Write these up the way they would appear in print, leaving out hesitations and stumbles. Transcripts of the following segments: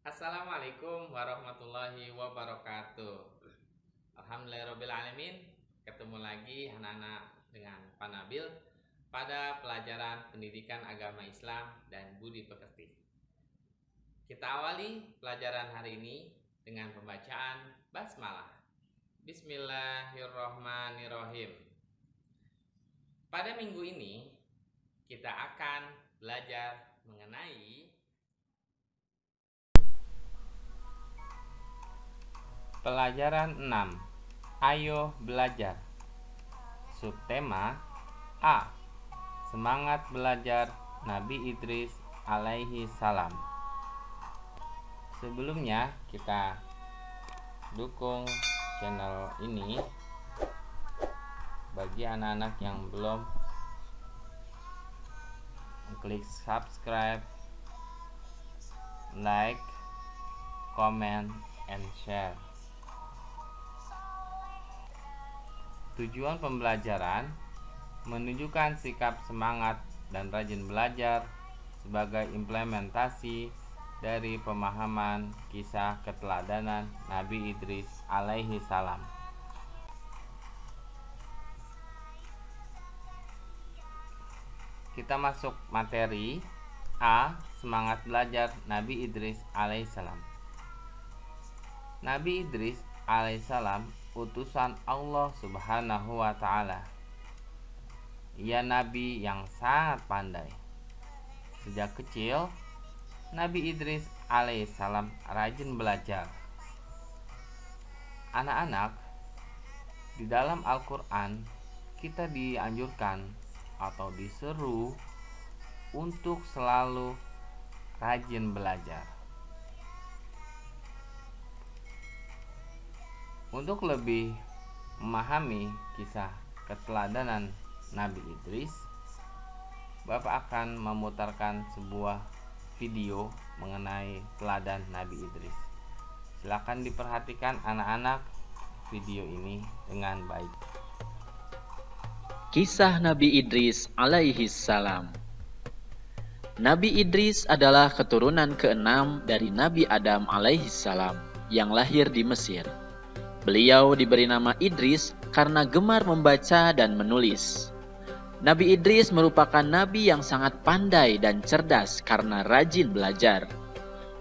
Assalamualaikum warahmatullahi wabarakatuh. Alhamdulillahirobbilalamin. Ketemu lagi anak-anak dengan Pak Nabil pada pelajaran pendidikan agama Islam dan budi pekerti. Kita awali pelajaran hari ini dengan pembacaan basmalah. Bismillahirrohmanirrohim. Pada minggu ini kita akan belajar mengenai pelajaran 6. Ayo belajar. Subtema A. Semangat belajar Nabi Idris alaihi salam. Sebelumnya kita dukung channel ini bagi anak-anak yang belum klik subscribe, like, comment, and share. Tujuan pembelajaran menunjukkan sikap semangat dan rajin belajar sebagai implementasi dari pemahaman kisah keteladanan Nabi Idris alaihi salam. Kita masuk materi A. Semangat belajar Nabi Idris alaihissalam. Nabi Idris alaihissalam utusan Allah subhanahu wa ta'ala. Ia nabi yang sangat pandai. Sejak kecil Nabi Idris alaihissalam rajin belajar. Anak-anak, di dalam Al-Quran kita dianjurkan atau diseru untuk selalu rajin belajar. Untuk lebih memahami kisah keteladanan Nabi Idris, Bapak akan memutarkan sebuah video mengenai teladan Nabi Idris. Silakan diperhatikan anak-anak video ini dengan baik. Kisah Nabi Idris alaihi salam. Nabi Idris adalah keturunan ke-6 dari Nabi Adam alaihi salam yang lahir di Mesir. Beliau diberi nama Idris karena gemar membaca dan menulis. Nabi Idris merupakan nabi yang sangat pandai dan cerdas karena rajin belajar.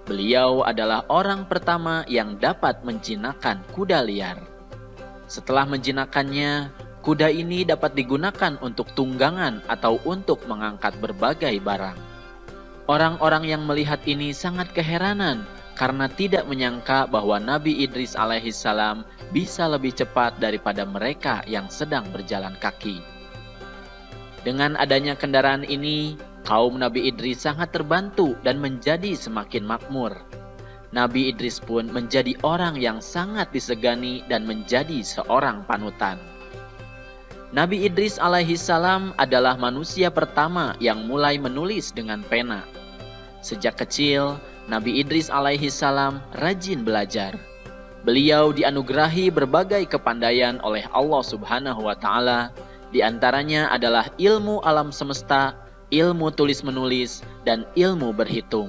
Beliau adalah orang pertama yang dapat menjinakkan kuda liar. Setelah menjinakkannya, kuda ini dapat digunakan untuk tunggangan atau untuk mengangkat berbagai barang. Orang-orang yang melihat ini sangat keheranan karena tidak menyangka bahwa Nabi Idris alaihissalam bisa lebih cepat daripada mereka yang sedang berjalan kaki. Dengan adanya kendaraan ini, kaum Nabi Idris sangat terbantu dan menjadi semakin makmur. Nabi Idris pun menjadi orang yang sangat disegani dan menjadi seorang panutan. Nabi Idris alaihissalam adalah manusia pertama yang mulai menulis dengan pena. Sejak kecil, Nabi Idris alaihissalam rajin belajar. Beliau dianugerahi berbagai kepandaian oleh Allah subhanahu wa ta'ala. Di antaranya adalah ilmu alam semesta, ilmu tulis-menulis, dan ilmu berhitung.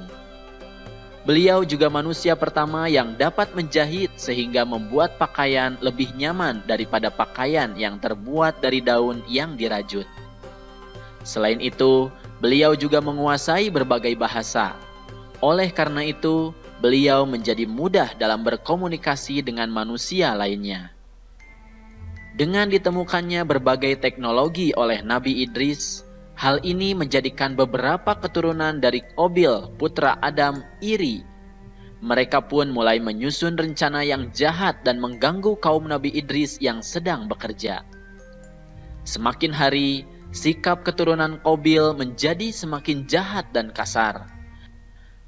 Beliau juga manusia pertama yang dapat menjahit sehingga membuat pakaian lebih nyaman daripada pakaian yang terbuat dari daun yang dirajut. Selain itu, beliau juga menguasai berbagai bahasa. Oleh karena itu, beliau menjadi mudah dalam berkomunikasi dengan manusia lainnya. Dengan ditemukannya berbagai teknologi oleh Nabi Idris, hal ini menjadikan beberapa keturunan dari Qabil, putra Adam, iri. Mereka pun mulai menyusun rencana yang jahat dan mengganggu kaum Nabi Idris yang sedang bekerja. Semakin hari, sikap keturunan Qabil menjadi semakin jahat dan kasar.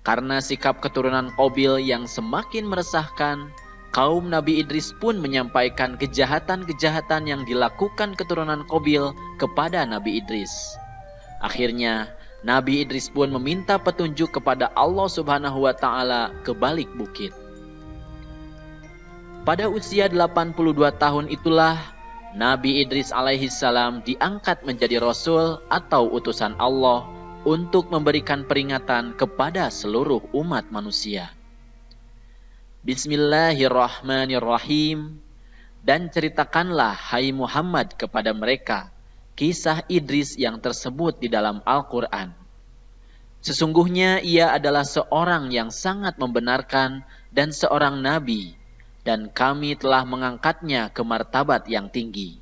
Karena sikap keturunan Qabil yang semakin meresahkan, kaum Nabi Idris pun menyampaikan kejahatan-kejahatan yang dilakukan keturunan Qabil kepada Nabi Idris. Akhirnya, Nabi Idris pun meminta petunjuk kepada Allah subhanahu wa ta'ala ke balik bukit. Pada usia 82 tahun itulah, Nabi Idris alaihissalam diangkat menjadi Rasul atau utusan Allah untuk memberikan peringatan kepada seluruh umat manusia. Bismillahirrahmanirrahim. Dan ceritakanlah, hai Muhammad, kepada mereka kisah Idris yang tersebut di dalam Al-Quran. Sesungguhnya ia adalah seorang yang sangat membenarkan dan seorang nabi, dan kami telah mengangkatnya ke martabat yang tinggi.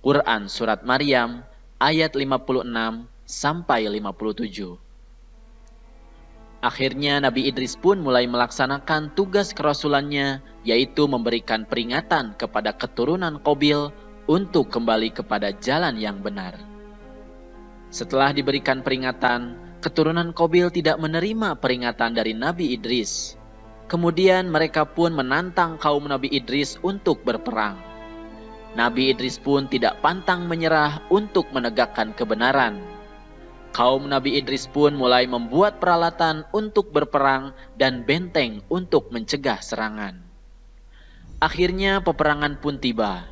Quran Surat Maryam ayat 56 sampai 57. Akhirnya Nabi Idris pun mulai melaksanakan tugas kerasulannya, yaitu memberikan peringatan kepada keturunan Qabil untuk kembali kepada jalan yang benar. Setelah diberikan peringatan, keturunan Qabil tidak menerima peringatan dari Nabi Idris. Kemudian mereka pun menantang kaum Nabi Idris untuk berperang. Nabi Idris pun tidak pantang menyerah untuk menegakkan kebenaran. Kaum Nabi Idris pun mulai membuat peralatan untuk berperang dan benteng untuk mencegah serangan. Akhirnya peperangan pun tiba.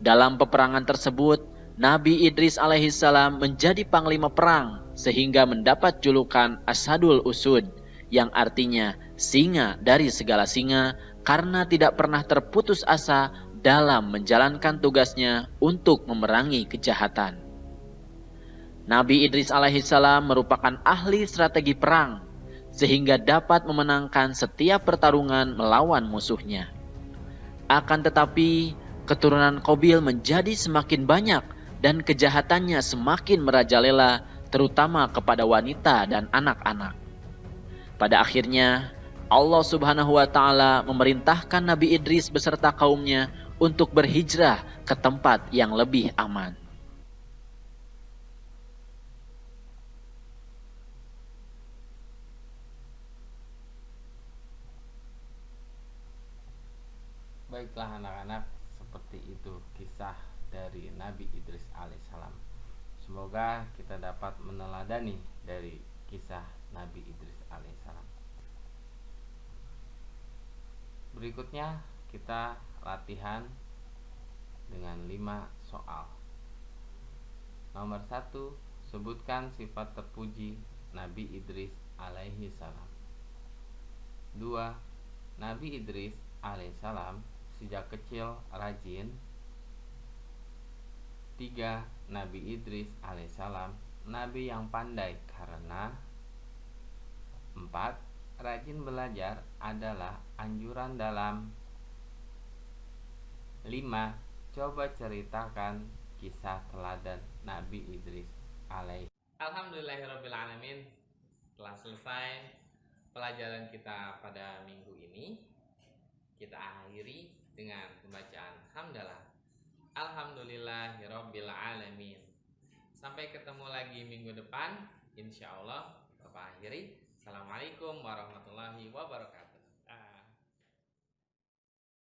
Dalam peperangan tersebut, Nabi Idris alaihissalam menjadi panglima perang sehingga mendapat julukan Asadul Usud, yang artinya singa dari segala singa, karena tidak pernah terputus asa dalam menjalankan tugasnya untuk memerangi kejahatan. Nabi Idris alaihissalam merupakan ahli strategi perang, sehingga dapat memenangkan setiap pertarungan melawan musuhnya. Akan tetapi, keturunan Qabil menjadi semakin banyak dan kejahatannya semakin merajalela, terutama kepada wanita dan anak-anak. Pada akhirnya, Allah Subhanahu wa Ta'ala memerintahkan Nabi Idris beserta kaumnya untuk berhijrah ke tempat yang lebih aman. Baiklah anak-anak, seperti itu kisah dari Nabi Idris alaihissalam. Semoga kita dapat meneladani dari kisah Nabi Idris alaihissalam. Berikutnya kita latihan dengan 5 soal. Nomor 1, sebutkan sifat terpuji Nabi Idris alaihissalam. 2, Nabi Idris alaihissalam sejak kecil rajin. 3, Nabi Idris alaihissalam nabi yang pandai karena. 4, rajin belajar adalah anjuran dalam. 5, coba ceritakan kisah teladan Nabi Idris alaihi. Alhamdulillahirrabbilalamin, telah selesai pelajaran kita pada minggu ini. Kita akhiri dengan pembacaan hamdalah. Alhamdulillahirrabbilalamin. Sampai ketemu lagi minggu depan, insya Allah. Bapak akhiri. Assalamualaikum warahmatullahi wabarakatuh.